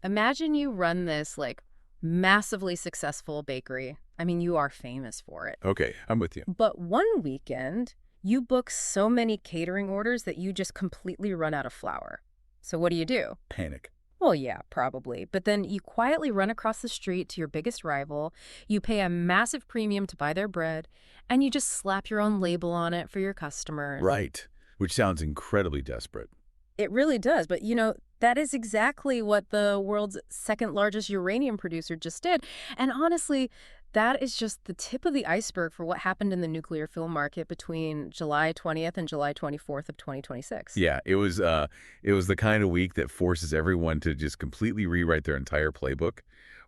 Imagine you run this, like, massively successful bakery. I mean, you are famous for it. Okay, I'm with you. But one weekend, you book so many catering orders that you just completely run out of flour. So what do? Panic. Well, yeah, probably. But then you quietly run across the street to your biggest rival, you pay a massive premium to buy their bread, and you just slap your own label on it for your customers. Right, which sounds incredibly desperate. It really does. But, that is exactly what the world's second largest uranium producer just did. And honestly, that is just the tip of the iceberg for what happened in the nuclear fuel market between July 20th and July 24th of 2026. Yeah, it was the kind of week that forces everyone to just completely rewrite their entire playbook.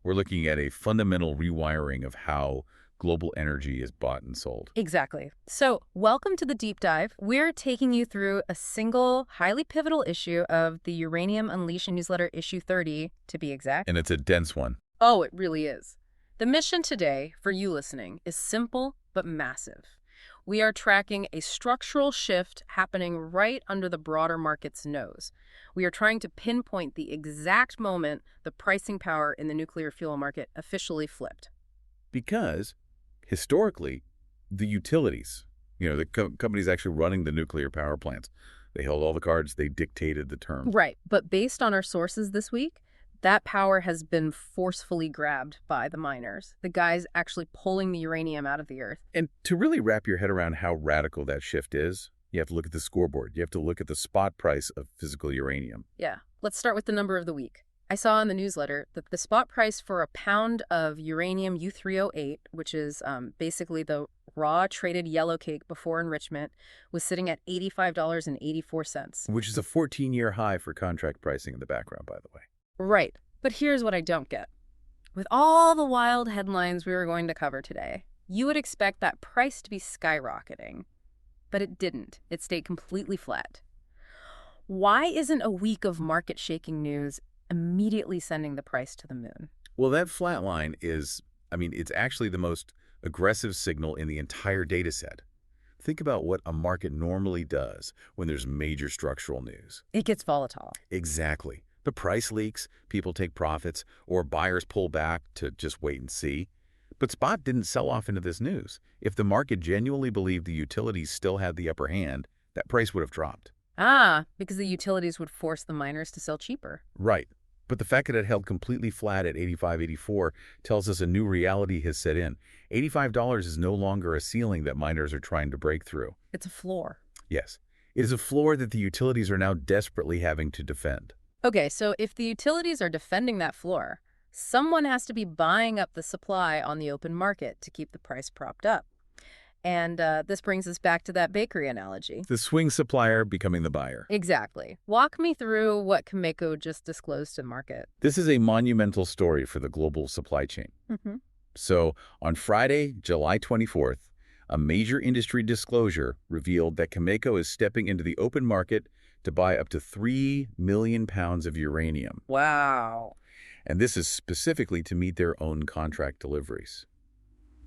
We're looking at a fundamental rewiring of how global energy is bought and sold. Exactly. So, welcome to the deep dive. We're taking you through a single, highly pivotal issue of the Uranium Unleashed newsletter, issue 30, to be exact. And it's a dense one. Oh, it really is. The mission today, for you listening, is simple but massive. We are tracking a structural shift happening right under the broader market's nose. We are trying to pinpoint the exact moment the pricing power in the nuclear fuel market officially flipped. Because, historically, the utilities, the companies actually running the nuclear power plants, they held all the cards, they dictated the terms. Right, but based on our sources this week, that power has been forcefully grabbed by the miners, the guys actually pulling the uranium out of the earth. And to really wrap your head around how radical that shift is, you have to look at the scoreboard. You have to look at the spot price of physical uranium. Yeah, let's start with the number of the week. I saw in the newsletter that the spot price for a pound of uranium U308, which is basically the raw traded yellow cake before enrichment, was sitting at $85.84. Which is a 14-year high for contract pricing in the background, by the way. Right. But here's what I don't get. With all the wild headlines we were going to cover today, you would expect that price to be skyrocketing. But it didn't. It stayed completely flat. Why isn't a week of market-shaking news immediately sending the price to the moon? Well, that flat line is, it's actually the most aggressive signal in the entire data set. Think about what a market normally does when there's major structural news. It gets volatile. Exactly. The price leaks, people take profits, or buyers pull back to just wait and see. But spot didn't sell off into this news. If the market genuinely believed the utilities still had the upper hand, that price would have dropped. Because the utilities would force the miners to sell cheaper. Right. But the fact that it held completely flat at $85.84 tells us a new reality has set in. $85 is no longer a ceiling that miners are trying to break through. It's a floor. Yes. It is a floor that the utilities are now desperately having to defend. Okay, so if the utilities are defending that floor, someone has to be buying up the supply on the open market to keep the price propped up. And this brings us back to that bakery analogy. The swing supplier becoming the buyer. Exactly. Walk me through what Cameco just disclosed to the market. This is a monumental story for the global supply chain. So on Friday, July 24th, a major industry disclosure revealed that Cameco is stepping into the open market to buy up to 3 million pounds of uranium. Wow. And this is specifically to meet their own contract deliveries.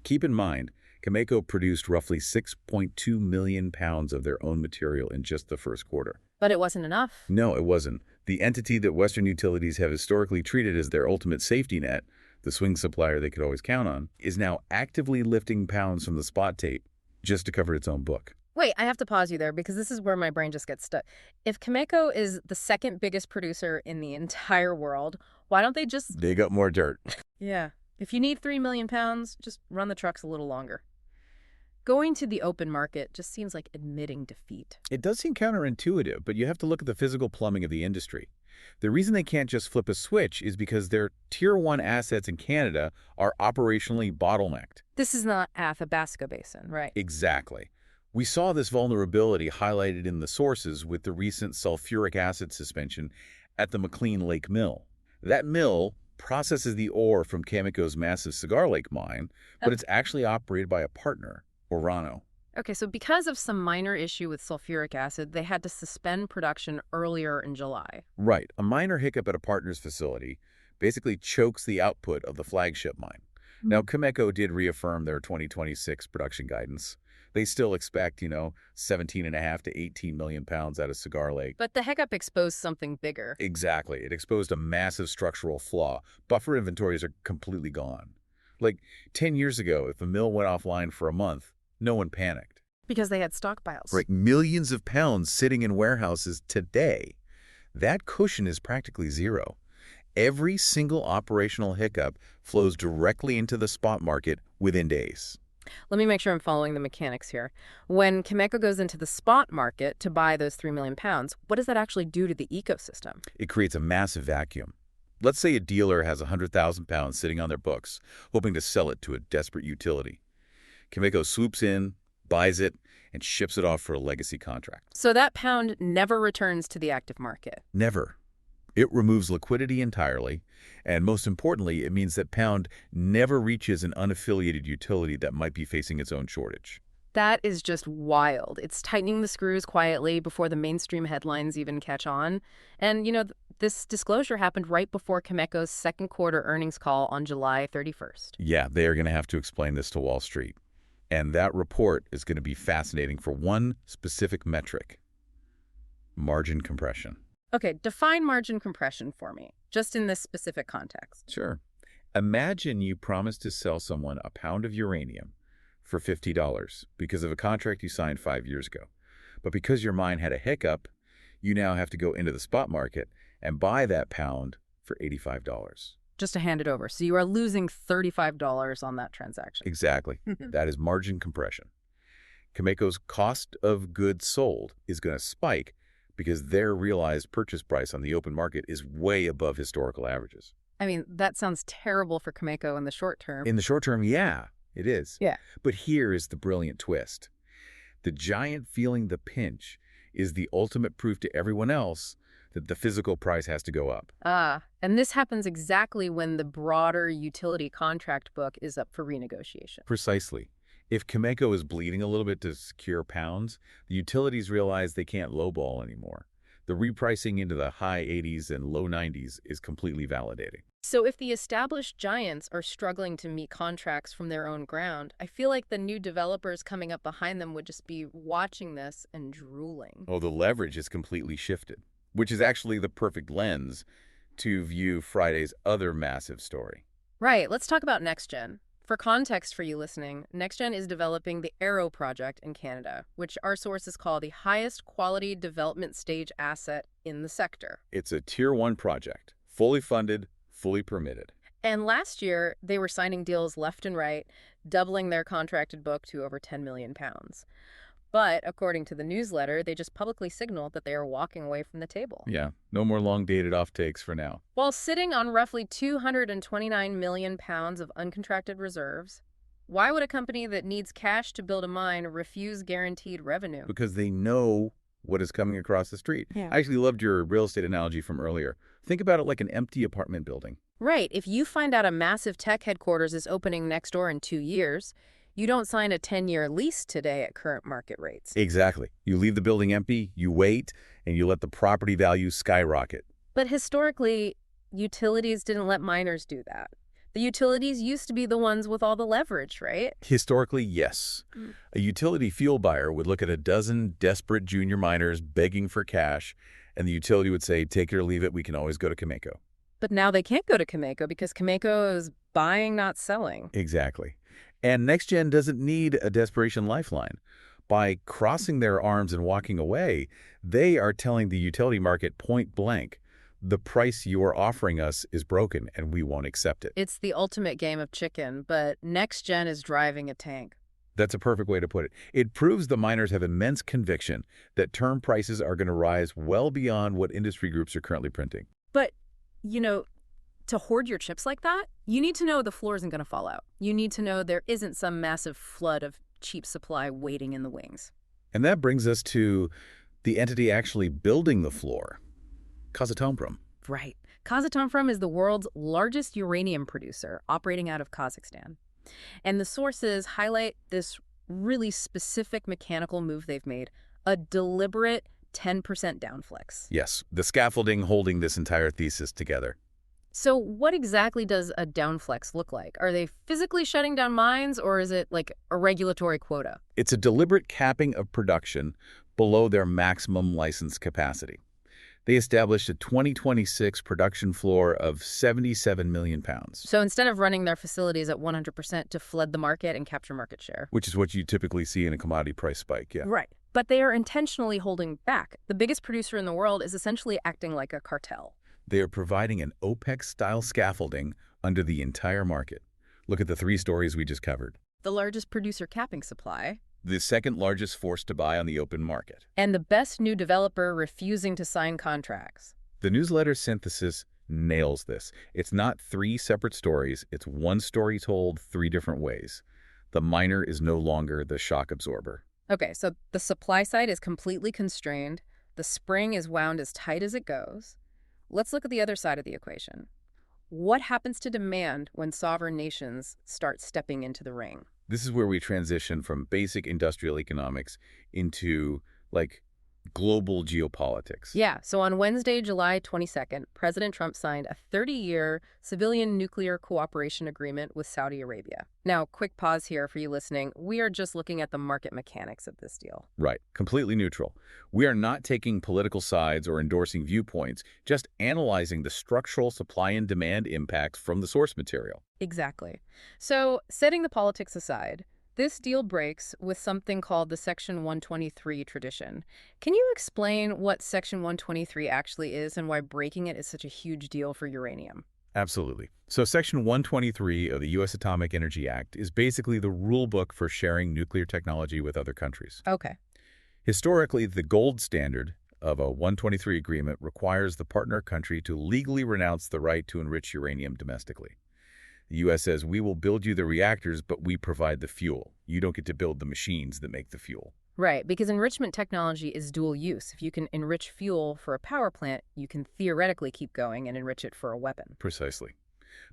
Keep in mind, Cameco produced roughly 6.2 million pounds of their own material in just the first quarter. But it wasn't enough. No, it wasn't. The entity that Western utilities have historically treated as their ultimate safety net, the swing supplier they could always count on, is now actively lifting pounds from the spot tape just to cover its own book. Wait, I have to pause you there because this is where my brain just gets stuck. If Cameco is the second biggest producer in the entire world, why don't they just dig up more dirt? Yeah. If you need 3 million pounds, just run the trucks a little longer. Going to the open market just seems like admitting defeat. It does seem counterintuitive, but you have to look at the physical plumbing of the industry. The reason they can't just flip a switch is because their Tier 1 assets in Canada are operationally bottlenecked. This is not Athabasca Basin, right? Exactly. We saw this vulnerability highlighted in the sources with the recent sulfuric acid suspension at the McLean Lake Mill. That mill processes the ore from Cameco's massive Cigar Lake mine, but it's actually operated by a partner, Orano. Okay, so because of some minor issue with sulfuric acid, they had to suspend production earlier in July. Right. A minor hiccup at a partner's facility basically chokes the output of the flagship mine. Now, Cameco did reaffirm their 2026 production guidance. They still expect, 17.5 to 18 million pounds out of Cigar Lake. But the hiccup exposed something bigger. Exactly. It exposed a massive structural flaw. Buffer inventories are completely gone. Like 10 years ago, if a mill went offline for a month, no one panicked. Because they had stockpiles. Right, millions of pounds sitting in warehouses today. That cushion is practically zero. Every single operational hiccup flows directly into the spot market within days. Let me make sure I'm following the mechanics here. When Cameco goes into the spot market to buy those 3 million pounds, what does that actually do to the ecosystem? It creates a massive vacuum. Let's say a dealer has 100,000 pounds sitting on their books, hoping to sell it to a desperate utility. Cameco swoops in, buys it, and ships it off for a legacy contract. So that pound never returns to the active market. Never. It removes liquidity entirely, and most importantly, it means that pound never reaches an unaffiliated utility that might be facing its own shortage. That is just wild. It's tightening the screws quietly before the mainstream headlines even catch on. And, this disclosure happened right before Cameco's second quarter earnings call on July 31st. Yeah, they are going to have to explain this to Wall Street. And that report is going to be fascinating for one specific metric: margin compression. Okay, define margin compression for me, just in this specific context. Sure. Imagine you promise to sell someone a pound of uranium for $50 because of a contract you signed 5 years ago. But because your mine had a hiccup, you now have to go into the spot market and buy that pound for $85. Just to hand it over. So you are losing $35 on that transaction. Exactly. That is margin compression. Cameco's cost of goods sold is going to spike because their realized purchase price on the open market is way above historical averages. I mean, that sounds terrible for Cameco in the short term. In the short term, yeah, it is. Yeah. But here is the brilliant twist. The giant feeling the pinch is the ultimate proof to everyone else that the physical price has to go up. And this happens exactly when the broader utility contract book is up for renegotiation. Precisely. If Cameco is bleeding a little bit to secure pounds, the utilities realize they can't lowball anymore. The repricing into the high 80s and low 90s is completely validating. So if the established giants are struggling to meet contracts from their own ground, I feel like the new developers coming up behind them would just be watching this and drooling. Oh, the leverage is completely shifted, which is actually the perfect lens to view Friday's other massive story. Right, let's talk about NextGen. For context for you listening, NextGen is developing the Arrow project in Canada, which our sources call the highest quality development stage asset in the sector. It's a Tier 1 project, fully funded, fully permitted. And last year, they were signing deals left and right, doubling their contracted book to over 10 million pounds. But according to the newsletter, they just publicly signaled that they are walking away from the table. Yeah, no more long-dated offtakes for now. While sitting on roughly 229 million pounds of uncontracted reserves, why would a company that needs cash to build a mine refuse guaranteed revenue? Because they know what is coming across the street. Yeah. I actually loved your real estate analogy from earlier. Think about it like an empty apartment building. Right. If you find out a massive tech headquarters is opening next door in 2 years, you don't sign a 10-year lease today at current market rates. Exactly. You leave the building empty, you wait, and you let the property value skyrocket. But historically, utilities didn't let miners do that. The utilities used to be the ones with all the leverage, right? Historically, yes. A utility fuel buyer would look at a dozen desperate junior miners begging for cash, and the utility would say, take it or leave it, we can always go to Cameco. But now they can't go to Cameco because Cameco is buying, not selling. Exactly. And NextGen doesn't need a desperation lifeline. By crossing their arms and walking away, they are telling the utility market point blank, the price you are offering us is broken and we won't accept it. It's the ultimate game of chicken, but NextGen is driving a tank. That's a perfect way to put it. It proves the miners have immense conviction that term prices are going to rise well beyond what industry groups are currently printing. But, to hoard your chips like that, you need to know the floor isn't going to fall out. You need to know there isn't some massive flood of cheap supply waiting in the wings. And that brings us to the entity actually building the floor, Kazatomprom. Right. Kazatomprom is the world's largest uranium producer, operating out of Kazakhstan. And the sources highlight this really specific mechanical move they've made, a deliberate 10% downflex. Yes, the scaffolding holding this entire thesis together. So what exactly does a downflex look like? Are they physically shutting down mines, or is it like a regulatory quota? It's a deliberate capping of production below their maximum license capacity. They established a 2026 production floor of 77 million pounds, So instead of running their facilities at 100% to flood the market and capture market share. which is what you typically see in a commodity price spike, yeah. Right. But they are intentionally holding back. The biggest producer in the world is essentially acting like a cartel. They are providing an OPEC-style scaffolding under the entire market. Look at the three stories we just covered. The largest producer capping supply, The second largest force to buy on the open market. and the best new developer refusing to sign contracts. The newsletter synthesis nails this. It's not three separate stories. It's one story told three different ways. The miner is no longer the shock absorber. Okay, so the supply side is completely constrained. The spring is wound as tight as it goes. Let's look at the other side of the equation. What happens to demand when sovereign nations start stepping into the ring? This is where we transition from basic industrial economics into, like, global geopolitics. Yeah, so on Wednesday, July 22nd, President Trump signed a 30-year civilian nuclear cooperation agreement with Saudi Arabia. Now, quick pause here for you listening. We are just looking at the market mechanics of this deal. Right. Completely neutral. We are not taking political sides or endorsing viewpoints, just analyzing the structural supply and demand impacts from the source material. Exactly. So, setting the politics aside, this deal breaks with something called the Section 123 tradition. Can you explain what Section 123 actually is and why breaking it is such a huge deal for uranium? Absolutely. So Section 123 of the U.S. Atomic Energy Act is basically the rule book for sharing nuclear technology with other countries. Okay. Historically, the gold standard of a 123 agreement requires the partner country to legally renounce the right to enrich uranium domestically. The U.S. says, we will build you the reactors, but we provide the fuel. You don't get to build the machines that make the fuel. Right, because enrichment technology is dual use. If you can enrich fuel for a power plant, you can theoretically keep going and enrich it for a weapon. Precisely.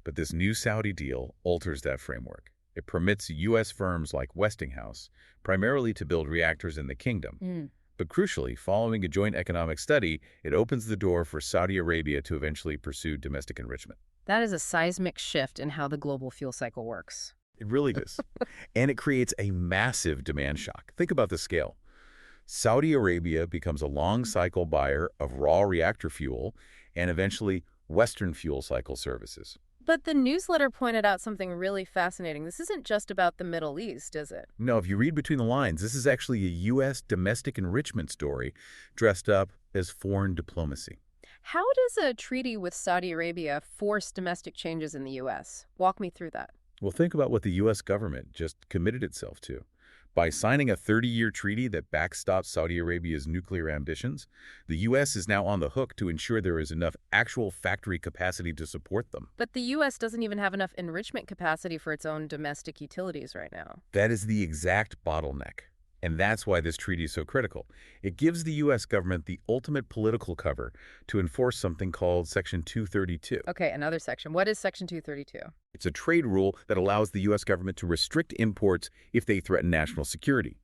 But this new Saudi deal alters that framework. It permits U.S. firms like Westinghouse primarily to build reactors in the kingdom. But crucially, following a joint economic study, it opens the door for Saudi Arabia to eventually pursue domestic enrichment. That is a seismic shift in how the global fuel cycle works. It really is. And it creates a massive demand shock. Think about the scale. Saudi Arabia becomes a long-cycle buyer of raw reactor fuel and eventually Western fuel cycle services. But the newsletter pointed out something really fascinating. This isn't just about the Middle East, is it? No, if you read between the lines, this is actually a U.S. domestic enrichment story dressed up as foreign diplomacy. How does a treaty with Saudi Arabia force domestic changes in the U.S.? Walk me through that. Well, think about what the U.S. government just committed itself to. By signing a 30-year treaty that backstops Saudi Arabia's nuclear ambitions, the U.S. is now on the hook to ensure there is enough actual factory capacity to support them. But the U.S. doesn't even have enough enrichment capacity for its own domestic utilities right now. That is the exact bottleneck. And that's why this treaty is so critical. It gives the U.S. government the ultimate political cover to enforce something called Section 232. Okay, another section. What is Section 232? It's a trade rule that allows the U.S. government to restrict imports if they threaten national security.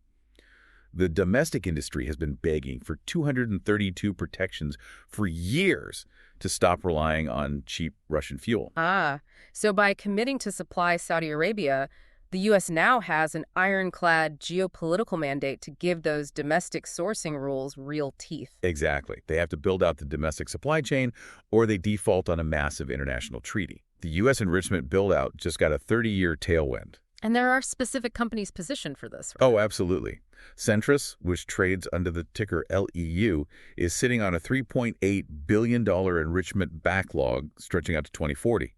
The domestic industry has been begging for 232 protections for years to stop relying on cheap Russian fuel. So by committing to supply Saudi Arabia, the U.S. now has an ironclad geopolitical mandate to give those domestic sourcing rules real teeth. Exactly. They have to build out the domestic supply chain or they default on a massive international treaty. The U.S. enrichment build-out just got a 30-year tailwind. And there are specific companies positioned for this, right? Oh, absolutely. Centrus, which trades under the ticker LEU, is sitting on a $3.8 billion enrichment backlog stretching out to 2040.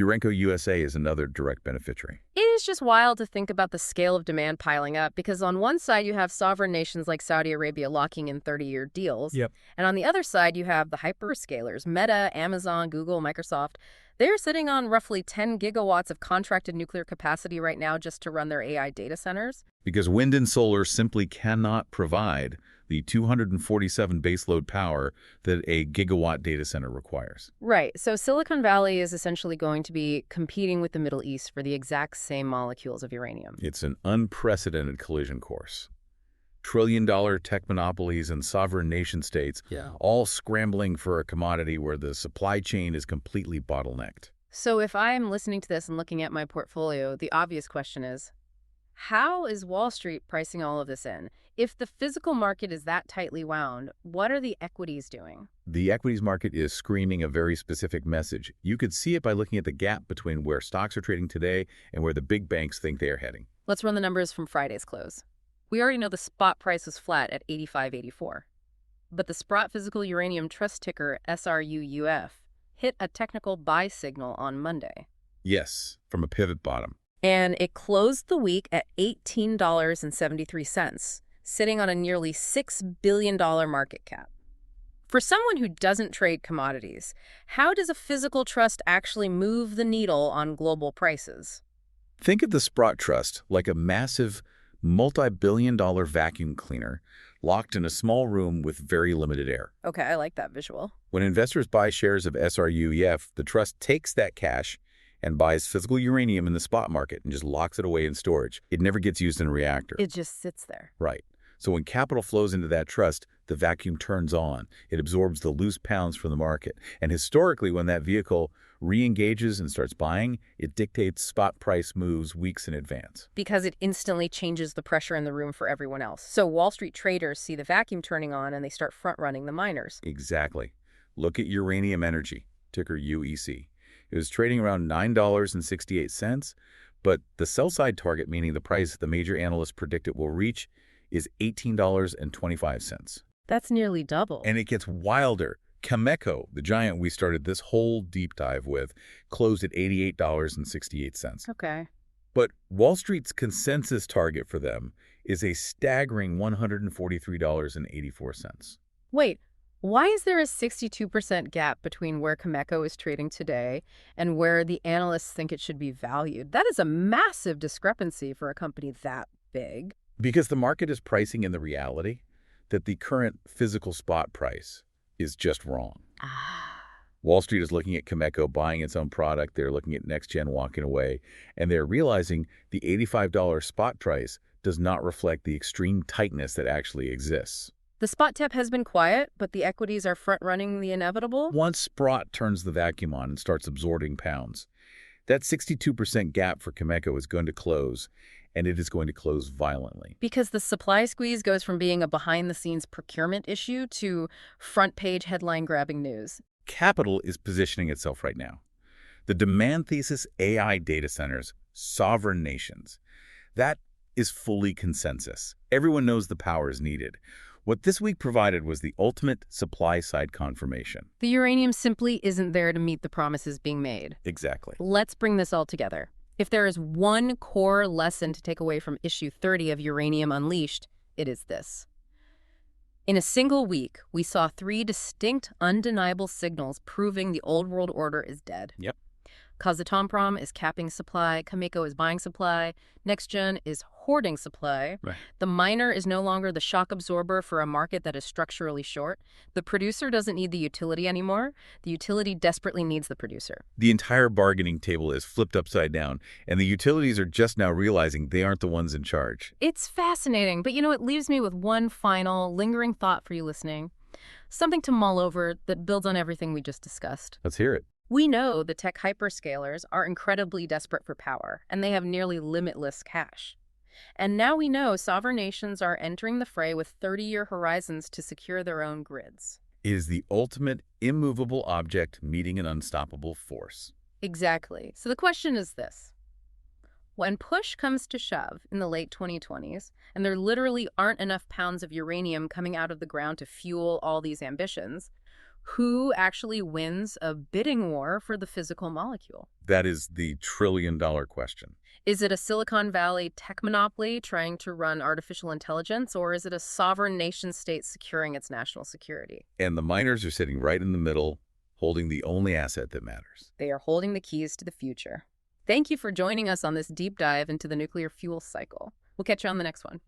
Urenco USA is another direct beneficiary. It is just wild to think about the scale of demand piling up because on one side you have sovereign nations like Saudi Arabia locking in 30-year deals. Yep. And on the other side you have the hyperscalers, Meta, Amazon, Google, Microsoft. They're sitting on roughly 10 gigawatts of contracted nuclear capacity right now just to run their AI data centers. Because wind and solar simply cannot provide the 247 baseload power that a gigawatt data center requires. Right. So Silicon Valley is essentially going to be competing with the Middle East for the exact same molecules of uranium. It's an unprecedented collision course. Trillion-dollar tech monopolies and sovereign nation-states, Yeah. all scrambling for a commodity where the supply chain is completely bottlenecked. So if I'm listening to this and looking at my portfolio, the obvious question is, how is Wall Street pricing all of this in? If the physical market is that tightly wound, what are the equities doing? The equities market is screaming a very specific message. You could see it by looking at the gap between where stocks are trading today and where the big banks think they are heading. Let's run the numbers from Friday's close. We already know the spot price was flat at 85.84. But the Sprott Physical Uranium Trust ticker SRUUF hit a technical buy signal on Monday. Yes, from a pivot bottom. And it closed the week at $18.73, sitting on a nearly $6 billion market cap. For someone who doesn't trade commodities, how does a physical trust actually move the needle on global prices? Think of the Sprott Trust like a massive, multi-billion-dollar vacuum cleaner locked in a small room with very limited air. Okay, I like that visual. When investors buy shares of SRUEF, the trust takes that cash and buys physical uranium in the spot market and just locks it away in storage. It never gets used in a reactor. It just sits there. Right. So when capital flows into that trust, the vacuum turns on. It absorbs the loose pounds from the market. And historically, when that vehicle re-engages and starts buying, it dictates spot price moves weeks in advance. Because it instantly changes the pressure in the room for everyone else. So Wall Street traders see the vacuum turning on and they start front-running the miners. Exactly. Look at Uranium Energy, ticker UEC. It was trading around $9.68, but the sell-side target, meaning the price the major analysts predict it will reach, is $18.25. That's nearly double. And it gets wilder. Cameco, the giant we started this whole deep dive with, closed at $88.68. Okay. But Wall Street's consensus target for them is a staggering $143.84. Wait, why is there a 62% gap between where Cameco is trading today and where the analysts think it should be valued? That is a massive discrepancy for a company that big. Because the market is pricing in the reality that the current physical spot price is just wrong. Wall Street is looking at Cameco buying its own product. They're looking at NextGen walking away, and they're realizing the $85 spot price does not reflect the extreme tightness that actually exists. The spot tap has been quiet, but the equities are front-running the inevitable. Once Sprott turns the vacuum on and starts absorbing pounds, that 62% gap for Cameco is going to close, and it is going to close violently. Because the supply squeeze goes from being a behind-the-scenes procurement issue to front-page headline-grabbing news. Capital is positioning itself right now. The demand thesis, AI data centers, sovereign nations, that is fully consensus. Everyone knows the power is needed. What this week provided was the ultimate supply-side confirmation. The uranium simply isn't there to meet the promises being made. Exactly. Let's bring this all together. If there is one core lesson to take away from issue 30 of Uranium Unleashed, it is this. In a single week, we saw 3 distinct, undeniable signals proving the old world order is dead. Yep. Kazatomprom is capping supply, Cameco is buying supply, NextGen is hoarding supply. Right. The miner is no longer the shock absorber for a market that is structurally short. The producer doesn't need the utility anymore. The utility desperately needs the producer. The entire bargaining table is flipped upside down, and the utilities are just now realizing they aren't the ones in charge. It's fascinating, but it leaves me with one final, lingering thought for you listening. Something to mull over that builds on everything we just discussed. Let's hear it. We know the tech hyperscalers are incredibly desperate for power, and they have nearly limitless cash. And now we know sovereign nations are entering the fray with 30-year horizons to secure their own grids. It is the ultimate immovable object meeting an unstoppable force. Exactly. So the question is this. When push comes to shove in the late 2020s, and there literally aren't enough pounds of uranium coming out of the ground to fuel all these ambitions, who actually wins a bidding war for the physical molecule? That is the trillion-dollar question. Is it a Silicon Valley tech monopoly trying to run artificial intelligence, or is it a sovereign nation-state securing its national security? And the miners are sitting right in the middle, holding the only asset that matters. They are holding the keys to the future. Thank you for joining us on this deep dive into the nuclear fuel cycle. We'll catch you on the next one.